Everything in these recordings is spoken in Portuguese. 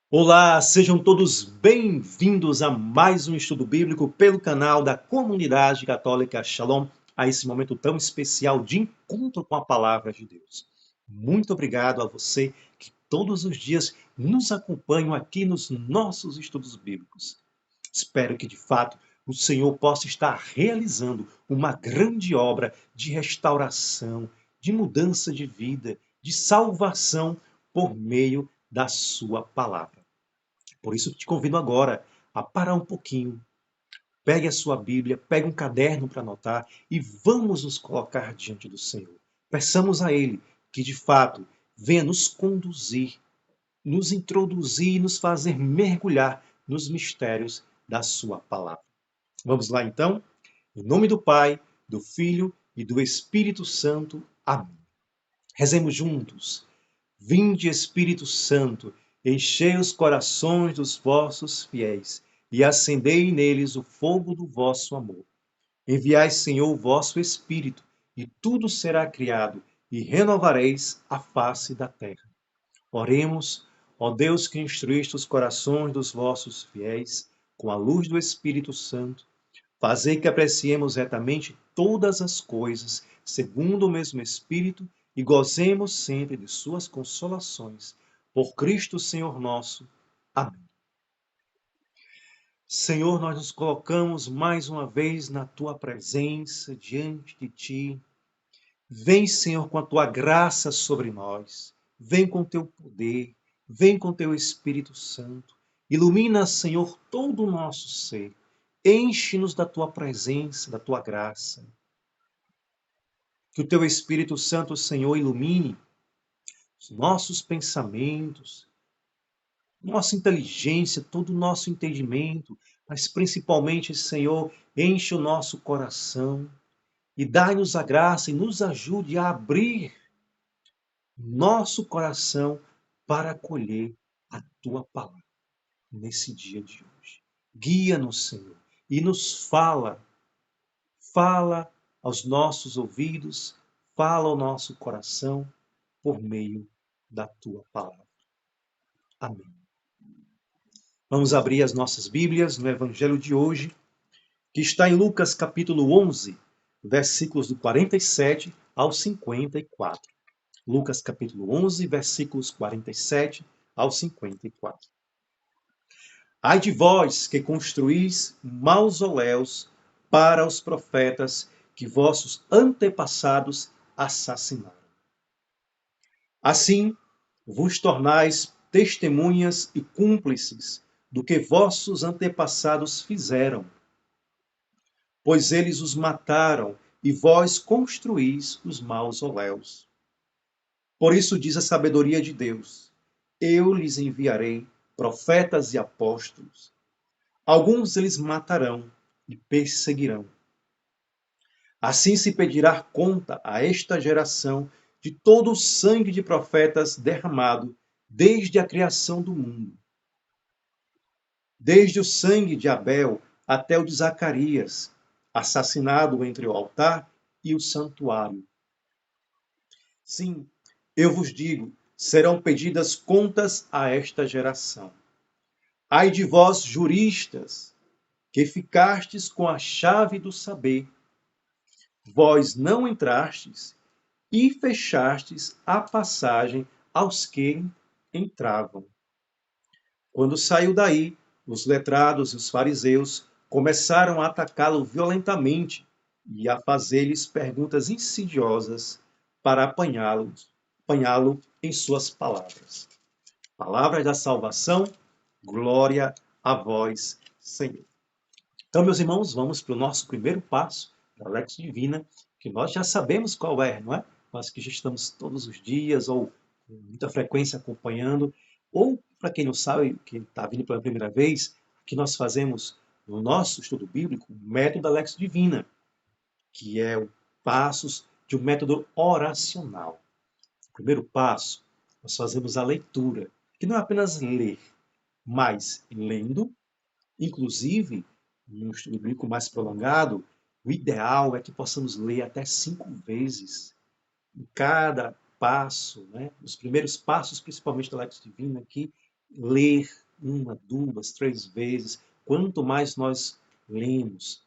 Olá, sejam todos bem-vindos a mais um estudo bíblico pelo canal da Comunidade Católica Shalom, a esse momento tão especial de encontro com a Palavra de Deus. Muito obrigado a você que todos os dias nos acompanha aqui nos nossos estudos bíblicos. Espero que, de fato, o Senhor possa estar realizando uma grande obra de restauração, de mudança de vida, de salvação por meio da sua palavra. Por isso, te convido agora a parar um pouquinho. Pegue a sua Bíblia, pegue um caderno para anotar e vamos nos colocar diante do Senhor. Peçamos a Ele que, de fato, venha nos conduzir, nos introduzir e nos fazer mergulhar nos mistérios da sua palavra. Vamos lá, então? Em nome do Pai, do Filho e do Espírito Santo. Amém. Rezemos juntos. Vinde, Espírito Santo, enchei os corações dos vossos fiéis e acendei neles o fogo do vosso amor. Enviai, Senhor, o vosso Espírito, e tudo será criado, e renovareis a face da terra. Oremos, ó Deus que instruíste os corações dos vossos fiéis com a luz do Espírito Santo, fazei que apreciemos retamente todas as coisas, segundo o mesmo Espírito, e gozemos sempre de suas consolações. Por Cristo Senhor nosso. Amém. Senhor, nós nos colocamos mais uma vez na tua presença, diante de ti. Vem, Senhor, com a tua graça sobre nós. Vem com teu poder. Vem com teu Espírito Santo. Ilumina, Senhor, todo o nosso ser. Enche-nos da tua presença, da tua graça. Que o teu Espírito Santo, Senhor, ilumine os nossos pensamentos, nossa inteligência, todo o nosso entendimento, mas principalmente, Senhor, enche o nosso coração e dai-nos a graça e nos ajude a abrir nosso coração para acolher a tua palavra nesse dia de hoje. Guia-nos, Senhor, e nos fala aos nossos ouvidos, fala ao nosso coração por meio da tua palavra. Amém. Vamos abrir as nossas Bíblias no Evangelho de hoje, que está em Lucas capítulo 11, versículos do 47 ao 54. Lucas capítulo 11, versículos 47 ao 54. Ai de vós que construís mausoléus para os profetas que vossos antepassados assassinaram. Assim, vos tornais testemunhas e cúmplices do que vossos antepassados fizeram. Pois eles os mataram e vós construís os mausoléus. Por isso diz a sabedoria de Deus: eu lhes enviarei profetas e apóstolos. Alguns eles matarão e perseguirão. Assim se pedirá conta a esta geração de todo o sangue de profetas derramado desde a criação do mundo. Desde o sangue de Abel até o de Zacarias, assassinado entre o altar e o santuário. Sim, eu vos digo, serão pedidas contas a esta geração. Ai de vós, juristas, que ficastes com a chave do saber. Vós não entrastes e fechastes a passagem aos que entravam. Quando saiu daí, os letrados e os fariseus começaram a atacá-lo violentamente e a fazer-lhes perguntas insidiosas para apanhá-lo em suas palavras. Palavras da salvação, glória a vós, Senhor. Então, meus irmãos, vamos para o nosso primeiro passo da Lex Divina, que nós já sabemos qual é, não é? Nós que já estamos todos os dias ou com muita frequência acompanhando, ou para quem não sabe, que está vindo pela primeira vez, que nós fazemos no nosso estudo bíblico o método da Lex Divina, que é o passos de um método oracional. O primeiro passo, nós fazemos a leitura, que não é apenas ler, mas lendo, inclusive num estudo bíblico mais prolongado, o ideal é que possamos ler até 5 vezes em cada passo, né? Os primeiros passos, principalmente da Lex Divina, aqui, ler uma, duas, 3 vezes. Quanto mais nós lemos,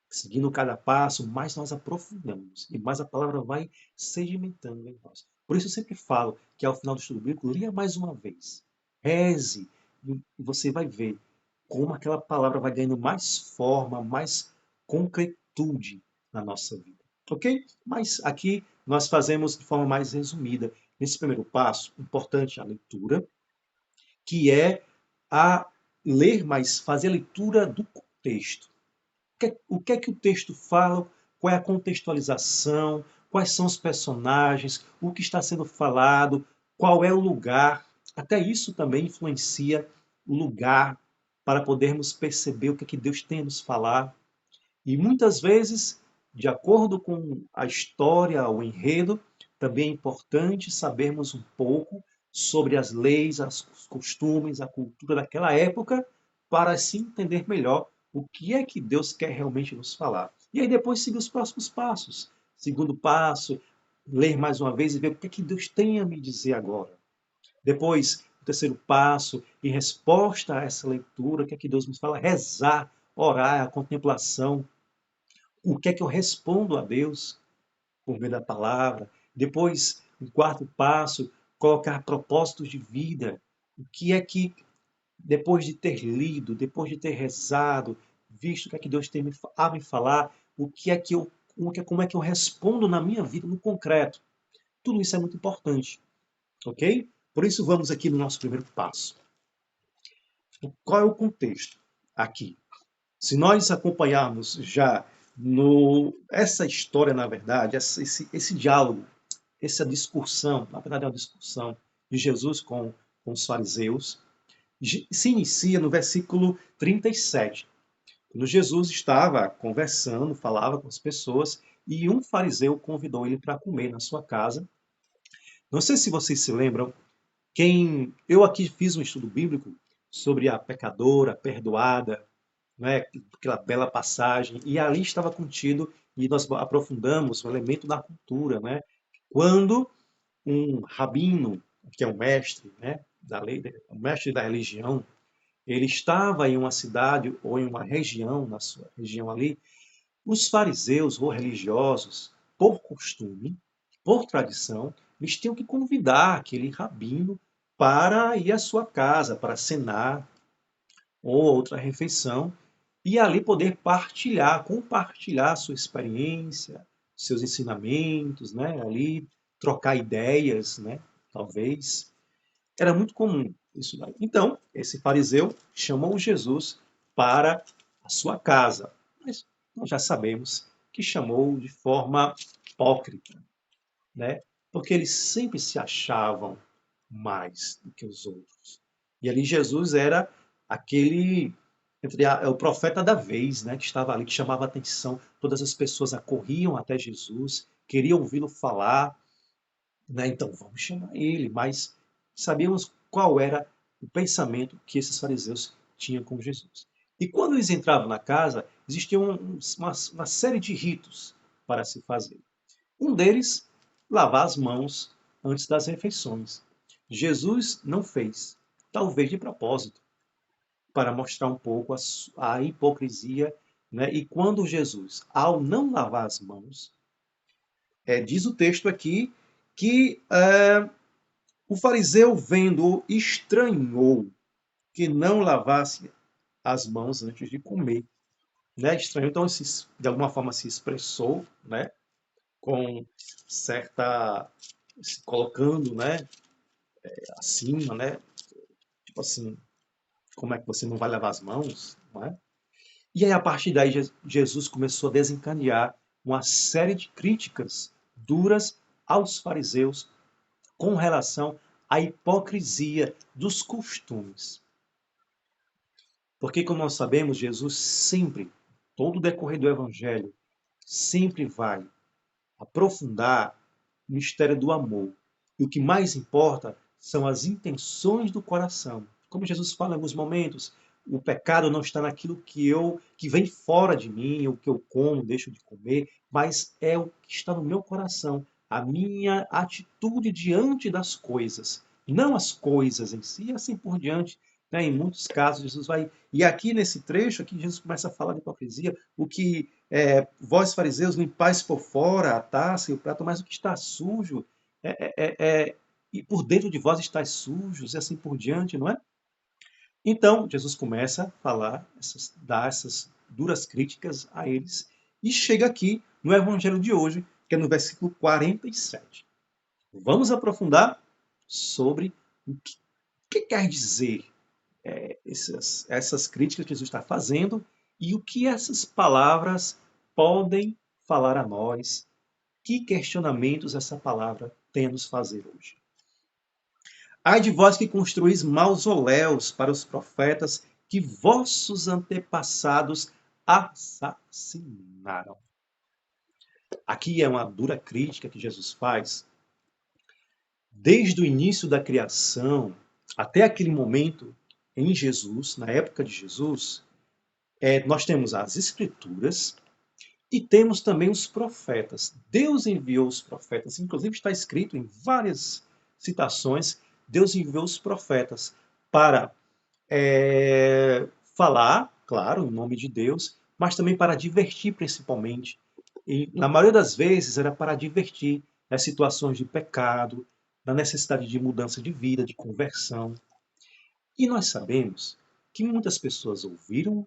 seguindo cada passo, mais nós aprofundamos e mais a palavra vai sedimentando em nós. Por isso eu sempre falo que ao final do estudo bíblico, leia mais uma vez, reze, e você vai ver como aquela palavra vai ganhando mais forma, mais concretude na nossa vida. Ok? Mas aqui nós fazemos de forma mais resumida. Nesse primeiro passo, importante a leitura, que é a ler, mas fazer a leitura do contexto. O que é que o texto fala, qual é a contextualização, quais são os personagens, o que está sendo falado, qual é o lugar. Até isso também influencia o lugar para podermos perceber o que é que Deus tem a nos falar. E muitas vezes, de acordo com a história, o enredo, também é importante sabermos um pouco sobre as leis, os costumes, a cultura daquela época, para assim entender melhor o que é que Deus quer realmente nos falar. E aí depois seguir os próximos passos. Segundo passo, ler mais uma vez e ver o que é que Deus tem a me dizer agora. Depois, o terceiro passo, em resposta a essa leitura, o que é que Deus nos fala? Rezar, orar, a contemplação, o que é que eu respondo a Deus por meio da palavra. Depois, o quarto passo, colocar propósitos de vida. O que é que, depois de ter lido, depois de ter rezado, visto o que é que Deus tem a me falar, o que é que eu, como é que eu respondo na minha vida, no concreto. Tudo isso é muito importante, ok? Por isso, vamos aqui no nosso primeiro passo. Qual é o contexto aqui? Se nós acompanharmos já essa história, na verdade, esse diálogo, essa discussão, na verdade é uma discussão de Jesus com os fariseus, se inicia no versículo 37, quando Jesus estava conversando, falava com as pessoas, e um fariseu convidou ele para comer na sua casa. Não sei se vocês se lembram, eu aqui fiz um estudo bíblico sobre a pecadora perdoada, né, aquela bela passagem, e ali estava contido, e nós aprofundamos o elemento da cultura, né, quando um rabino, que é um mestre, né, da lei, um mestre da religião, ele estava em uma cidade ou em uma região, na sua região ali, os fariseus ou religiosos, por costume, por tradição, eles tinham que convidar aquele rabino para ir à sua casa, para cenar ou outra refeição, e ali poder partilhar, compartilhar a sua experiência, seus ensinamentos, né? Ali trocar ideias, né? Talvez. Era muito comum isso daí. Então, esse fariseu chamou Jesus para a sua casa. Mas nós já sabemos que chamou de forma hipócrita, né? Porque eles sempre se achavam mais do que os outros. E ali Jesus era aquele o profeta da vez, né, que estava ali, que chamava a atenção. Todas as pessoas acorriam até Jesus, queriam ouvi-lo falar, né? Então vamos chamar ele. Mas sabíamos qual era o pensamento que esses fariseus tinham com Jesus. E quando eles entravam na casa, existia uma série de ritos para se fazer. Um deles, lavar as mãos antes das refeições. Jesus não fez, talvez de propósito, para mostrar um pouco a hipocrisia, né? E quando Jesus, ao não lavar as mãos, diz o texto aqui que o fariseu, vendo, estranhou que não lavasse as mãos antes de comer. Né? Estranhou, então, de alguma forma se expressou, né? Com certa, se colocando, né, acima, né? Tipo assim, como é que você não vai lavar as mãos, não é? E aí, a partir daí, Jesus começou a desencadear uma série de críticas duras aos fariseus com relação à hipocrisia dos costumes. Porque, como nós sabemos, Jesus sempre, todo o decorrer do Evangelho, sempre vai aprofundar o mistério do amor. E o que mais importa são as intenções do coração. Como Jesus fala em alguns momentos, o pecado não está naquilo que vem fora de mim, o que eu como, deixo de comer, mas é o que está no meu coração, a minha atitude diante das coisas, não as coisas em si, e assim por diante. Né? Em muitos casos, Jesus vai. E aqui nesse trecho, aqui Jesus começa a falar de hipocrisia, o que vós, fariseus, limpais por fora a taça e o prato, mas o que está sujo, e por dentro de vós estáis sujos, e assim por diante, não é? Então, Jesus começa a falar, dar essas duras críticas a eles, e chega aqui no Evangelho de hoje, que é no versículo 47. Vamos aprofundar sobre o que quer dizer essas críticas que Jesus está fazendo e o que essas palavras podem falar a nós, que questionamentos essa palavra tem a nos fazer hoje. Ai de vós que construís mausoléus para os profetas que vossos antepassados assassinaram. Aqui é uma dura crítica que Jesus faz. Desde o início da criação até aquele momento em Jesus, na época de Jesus, nós temos as Escrituras e temos também os profetas. Deus enviou os profetas, inclusive está escrito em várias citações, Deus enviou os profetas para falar, claro, em nome de Deus, mas também para divertir principalmente. E, na maioria das vezes era para divertir nas situações de pecado, na necessidade de mudança de vida, de conversão. E nós sabemos que muitas pessoas ouviram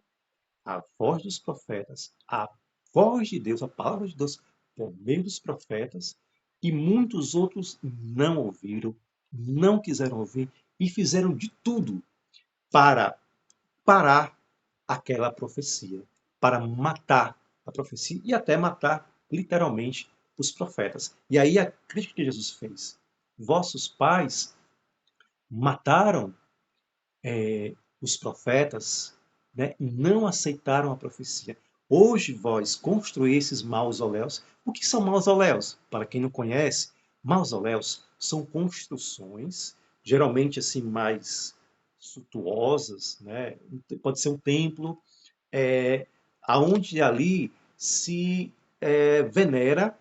a voz dos profetas, a voz de Deus, a palavra de Deus por meio dos profetas, e muitos outros não ouviram, não quiseram ouvir e fizeram de tudo para parar aquela profecia, para matar a profecia e até matar literalmente os profetas. E aí a crítica que Jesus fez: vossos pais mataram os profetas, né, e não aceitaram a profecia. Hoje vós construístes mausoléus. O que são mausoléus? Para quem não conhece, mausoléus são construções, geralmente assim mais suntuosas, né? Pode ser um templo, aonde ali se venera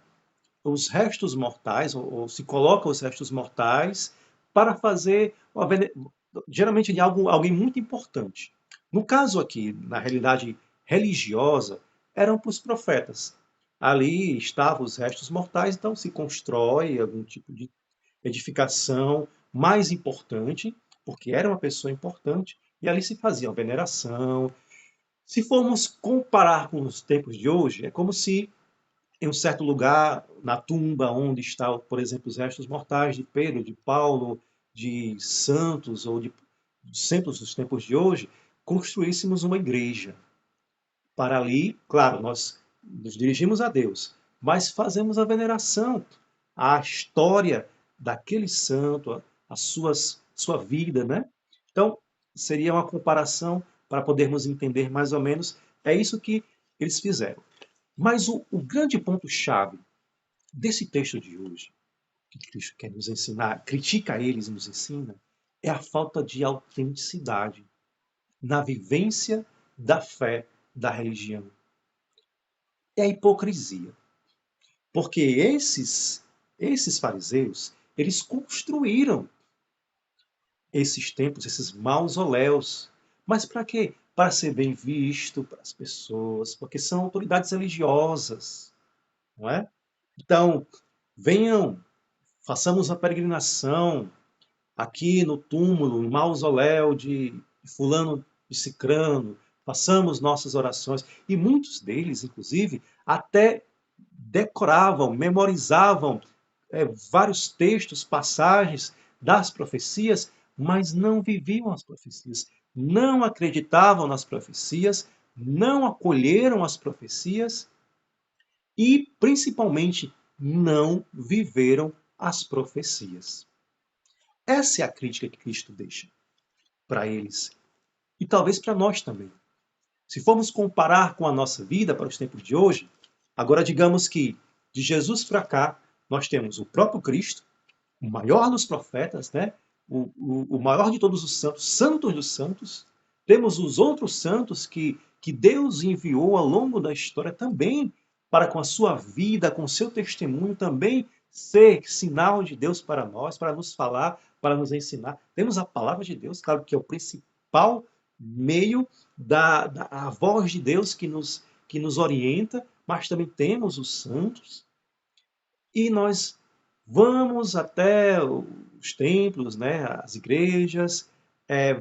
os restos mortais, ou se coloca os restos mortais para fazer, geralmente de alguém muito importante. No caso aqui, na realidade religiosa, eram para os profetas. Ali estavam os restos mortais, então se constrói algum tipo de edificação mais importante, porque era uma pessoa importante, e ali se fazia uma veneração. Se formos comparar com os tempos de hoje, é como se em um certo lugar, na tumba onde estão, por exemplo, os restos mortais de Pedro, de Paulo, de santos ou de santos dos tempos de hoje, construíssemos uma igreja. Para ali, claro, nós nos dirigimos a Deus, mas fazemos a veneração à história daquele santo, a sua vida, né? Então, seria uma comparação para podermos entender mais ou menos. É isso que eles fizeram. Mas o grande ponto-chave desse texto de hoje, que Cristo quer nos ensinar, critica eles e nos ensina, é a falta de autenticidade na vivência da fé da religião. É a hipocrisia. Porque esses fariseus, eles construíram esses templos, esses mausoléus. Mas para quê? Para ser bem visto para as pessoas, porque são autoridades religiosas, não é? Então, venham, façamos a peregrinação aqui no túmulo, no mausoléu de fulano de cicrano, façamos nossas orações. E muitos deles, inclusive, até decoravam, memorizavam vários textos, passagens das profecias, mas não viviam as profecias, não acreditavam nas profecias, não acolheram as profecias e, principalmente, não viveram as profecias. Essa é a crítica que Cristo deixa para eles e talvez para nós também. Se formos comparar com a nossa vida para os tempos de hoje, agora digamos que de Jesus para cá nós temos o próprio Cristo, o maior dos profetas, né? O maior de todos os santos, santos dos santos. Temos os outros santos que Deus enviou ao longo da história também para, com a sua vida, com o seu testemunho, também ser sinal de Deus para nós, para nos falar, para nos ensinar. Temos a palavra de Deus, claro que é o principal meio a voz de Deus que nos orienta, mas também temos os santos. E nós vamos até os templos, né, as igrejas,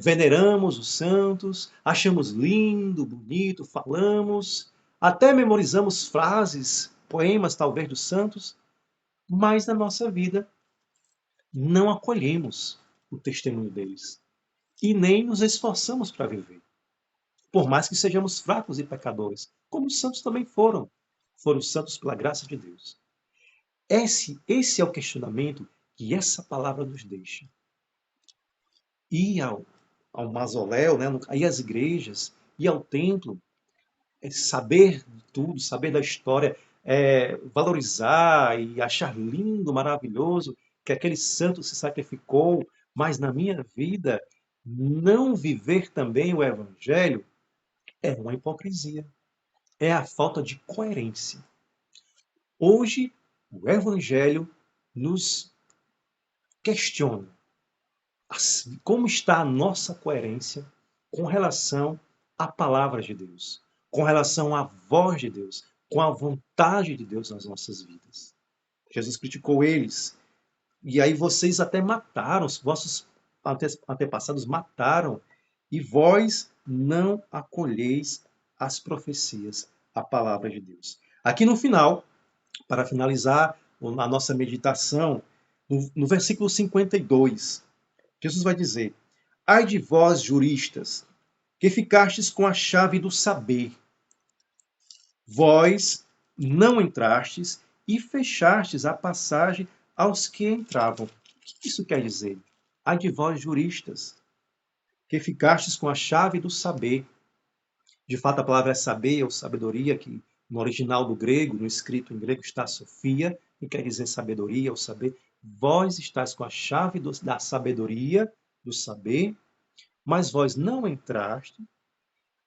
veneramos os santos, achamos lindo, bonito, falamos, até memorizamos frases, poemas talvez dos santos, mas na nossa vida não acolhemos o testemunho deles e nem nos esforçamos para viver, por mais que sejamos fracos e pecadores, como os santos também foram santos pela graça de Deus. Esse é o questionamento que essa palavra nos deixa. Ir ao mausoléu, né, ir às igrejas, ir ao templo, saber de tudo, saber da história, valorizar e achar lindo, maravilhoso que aquele santo se sacrificou, mas na minha vida não viver também o evangelho é uma hipocrisia, é a falta de coerência. Hoje, o evangelho nos questiona como está a nossa coerência com relação à palavra de Deus, com relação à voz de Deus, com a vontade de Deus nas nossas vidas. Jesus criticou eles, e aí vocês até mataram, os vossos antepassados mataram, e vós não acolheis as profecias, a palavra de Deus. Aqui no final, para finalizar a nossa meditação, no versículo 52, Jesus vai dizer: ai de vós, juristas, que ficastes com a chave do saber. Vós não entrastes e fechastes a passagem aos que entravam. O que isso quer dizer? Ai de vós, juristas, que ficastes com a chave do saber. De fato, a palavra é saber ou sabedoria, que no original do grego, no escrito em grego, está Sofia, que quer dizer sabedoria ou saber. Vós estáis com a chave da sabedoria, do saber, mas vós não entraste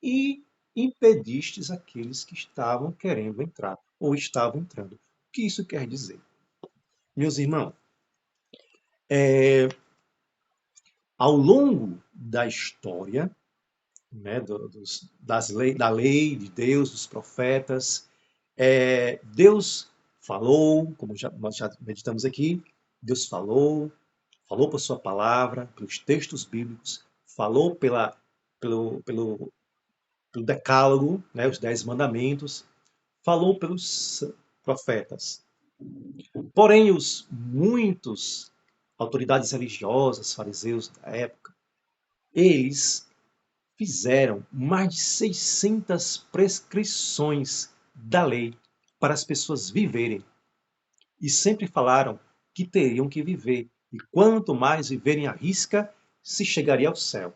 e impedistes aqueles que estavam querendo entrar, ou estavam entrando. O que isso quer dizer? Meus irmãos, ao longo da história, né, da lei de Deus, dos profetas, Deus falou, como nós já meditamos aqui, Deus falou por sua palavra, pelos textos bíblicos, falou pelo decálogo, né, os 10 mandamentos, falou pelos profetas. Porém, os muitos autoridades religiosas, fariseus da época, eles fizeram mais de 600 prescrições da lei para as pessoas viverem. E sempre falaram que teriam que viver. E quanto mais viverem à risca, se chegaria ao céu.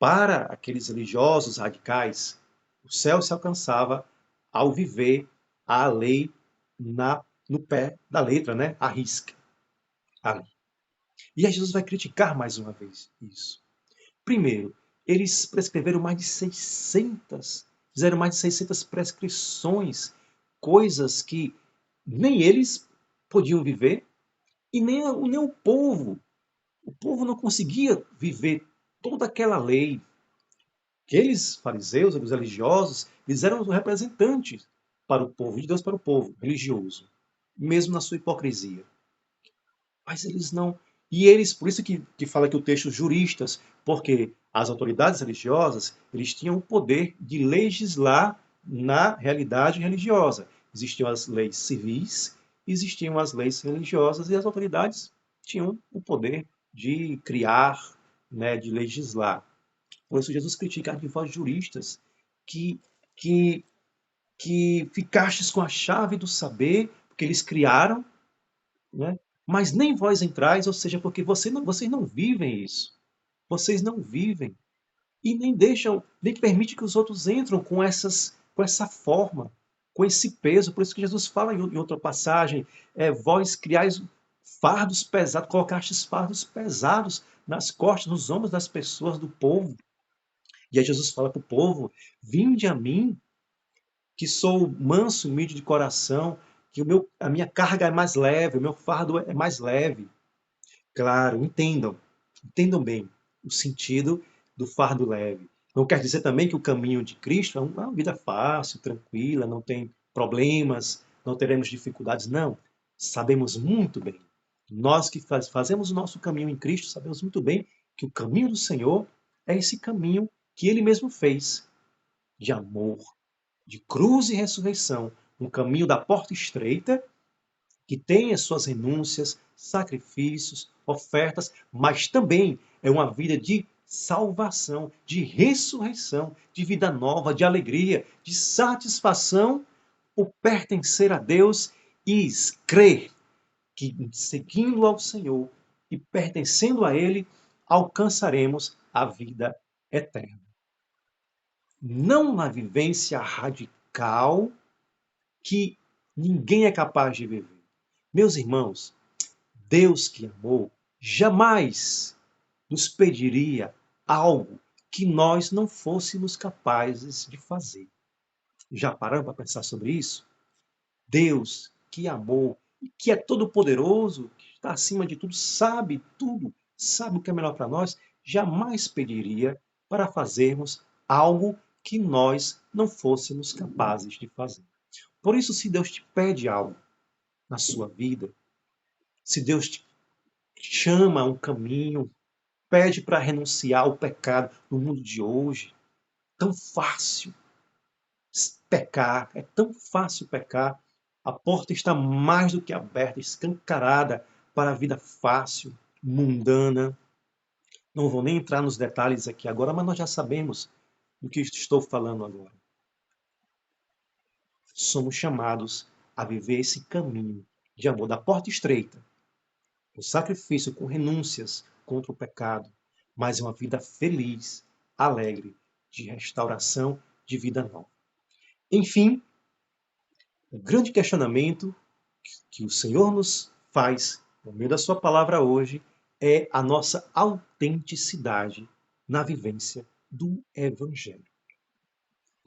Para aqueles religiosos radicais, o céu se alcançava ao viver a lei no pé da letra, né? À risca. Ali. E aí Jesus vai criticar mais uma vez isso. Primeiro, eles prescreveram mais de 600, fizeram mais de 600 prescrições, coisas que nem eles podiam viver e nem o povo. O povo não conseguia viver toda aquela lei. Aqueles fariseus, os religiosos, eles eram os representantes para o povo, de Deus para o povo religioso, mesmo na sua hipocrisia. Mas eles não. E eles, por isso que fala que o texto juristas, porque as autoridades religiosas, eles tinham o poder de legislar na realidade religiosa. Existiam as leis civis, existiam as leis religiosas e as autoridades tinham o poder de criar, né, de legislar. Por isso Jesus critica de vós juristas que, que, que ficastes com a chave do saber, porque eles criaram, né? Mas nem vós entrais, ou seja, porque vocês não vivem isso. Vocês não vivem. E nem deixam, nem permitem que os outros entram com essa forma, com esse peso. Por isso que Jesus fala em outra passagem, vós criais fardos pesados, colocastes fardos pesados nas costas, nos ombros das pessoas, do povo. E aí Jesus fala para o povo: vinde a mim, que sou manso, humilde de coração, que a minha carga é mais leve, o meu fardo é mais leve. Claro, entendam bem o sentido do fardo leve. Não quer dizer também que o caminho de Cristo é uma vida fácil, tranquila, não tem problemas, não teremos dificuldades. Não. Sabemos muito bem. Nós que fazemos o nosso caminho em Cristo, sabemos muito bem que o caminho do Senhor é esse caminho que Ele mesmo fez, de amor, de cruz e ressurreição. Um caminho da porta estreita, que tem as suas renúncias, sacrifícios, ofertas, mas também é uma vida de salvação, de ressurreição, de vida nova, de alegria, de satisfação por pertencer a Deus e crer que, seguindo ao Senhor e pertencendo a Ele, alcançaremos a vida eterna. Não na vivência radical que ninguém é capaz de viver. Meus irmãos, Deus que amou jamais nos pediria algo que nós não fôssemos capazes de fazer. Já pararam para pensar sobre isso? Deus que amou, que é todo-poderoso, que está acima de tudo, sabe o que é melhor para nós, jamais pediria para fazermos algo que nós não fôssemos capazes de fazer. Por isso, se Deus te pede algo na sua vida, se Deus te chama a um caminho, pede para renunciar ao pecado no mundo de hoje, tão fácil pecar, é tão fácil pecar. A porta está mais do que aberta, escancarada para a vida fácil, mundana. Não vou nem entrar nos detalhes aqui agora, mas nós já sabemos do que estou falando agora. Somos chamados a viver esse caminho de amor da porta estreita, o sacrifício com renúncias contra o pecado, mas uma vida feliz, alegre, de restauração, de vida nova. Enfim, o grande questionamento que o Senhor nos faz, por meio da sua palavra hoje, é a nossa autenticidade na vivência do Evangelho.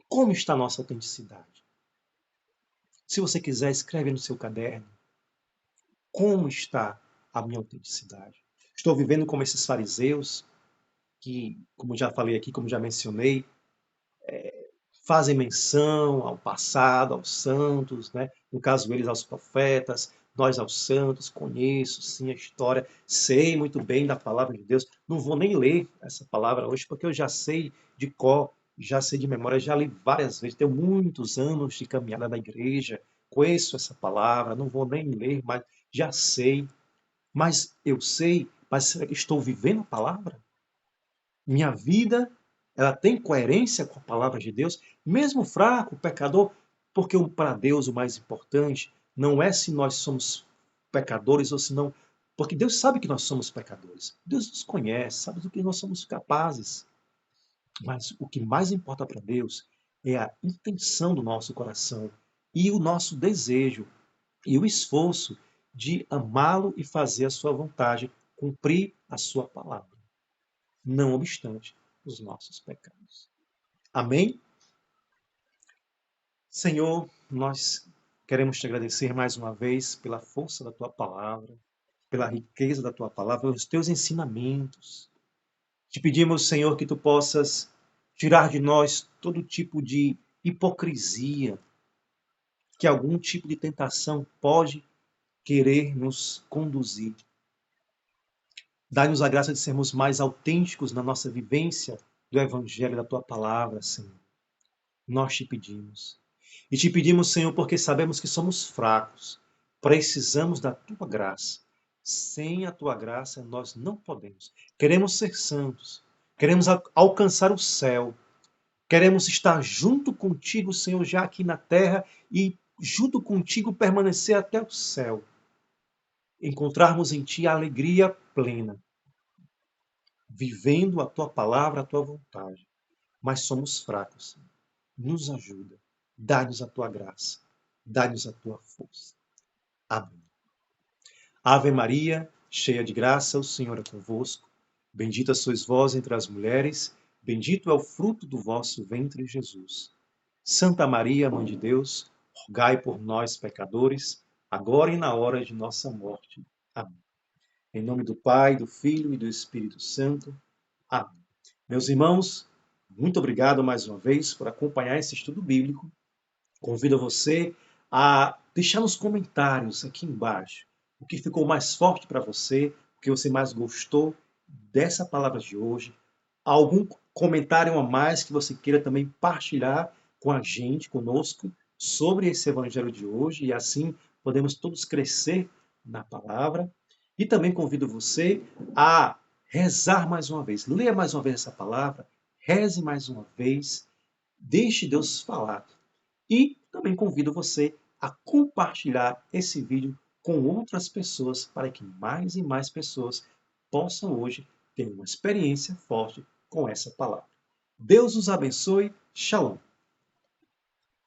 Como está a nossa autenticidade? Se você quiser, escreve no seu caderno. Como está a minha autenticidade? Estou vivendo como esses fariseus que, como já falei aqui, como já mencionei, fazem menção ao passado, aos santos, né? No caso eles aos profetas, nós aos santos, conheço sim a história, sei muito bem da palavra de Deus. Não vou nem ler essa palavra hoje, porque eu já sei de cor, já sei de memória, já li várias vezes, tenho muitos anos de caminhada na igreja, conheço essa palavra, não vou nem ler, mas já sei. Mas eu sei, mas será que estou vivendo a palavra? Minha vida, ela tem coerência com a palavra de Deus, mesmo fraco, pecador, porque para Deus o mais importante não é se nós somos pecadores ou se não, porque Deus sabe que nós somos pecadores. Deus nos conhece, sabe do que nós somos capazes. Mas o que mais importa para Deus é a intenção do nosso coração e o nosso desejo e o esforço de amá-lo e fazer a sua vontade, cumprir a sua palavra, não obstante os nossos pecados. Amém? Senhor, nós queremos te agradecer mais uma vez pela força da tua palavra, pela riqueza da tua palavra, pelos teus ensinamentos. Te pedimos, Senhor, que tu possas tirar de nós todo tipo de hipocrisia, que algum tipo de tentação pode querer nos conduzir. Dai-nos a graça de sermos mais autênticos na nossa vivência do Evangelho da tua palavra, Senhor. Nós te pedimos. E te pedimos, Senhor, porque sabemos que somos fracos. Precisamos da tua graça. Sem a tua graça, nós não podemos. Queremos ser santos. Queremos alcançar o céu. Queremos estar junto contigo, Senhor, já aqui na terra e junto contigo permanecer até o céu. Encontrarmos em ti a alegria plena, vivendo a tua palavra, a tua vontade. Mas somos fracos, Senhor. Nos ajuda. Dá-nos a tua graça. Dá-nos a tua força. Amém. Ave Maria, cheia de graça, o Senhor é convosco. Bendita sois vós entre as mulheres. Bendito é o fruto do vosso ventre, Jesus. Santa Maria, Mãe de Deus, rogai por nós, pecadores, agora e na hora de nossa morte. Amém. Em nome do Pai, do Filho e do Espírito Santo. Amém. Meus irmãos, muito obrigado mais uma vez por acompanhar esse estudo bíblico. Convido você a deixar nos comentários aqui embaixo o que ficou mais forte para você, o que você mais gostou dessa palavra de hoje. Algum comentário a mais que você queira também partilhar com a gente, conosco, sobre esse evangelho de hoje, e assim podemos todos crescer na palavra. E também convido você a rezar mais uma vez, leia mais uma vez essa palavra, reze mais uma vez, deixe Deus falar. E também convido você a compartilhar esse vídeo com outras pessoas para que mais e mais pessoas possam hoje ter uma experiência forte com essa palavra. Deus os abençoe. Shalom.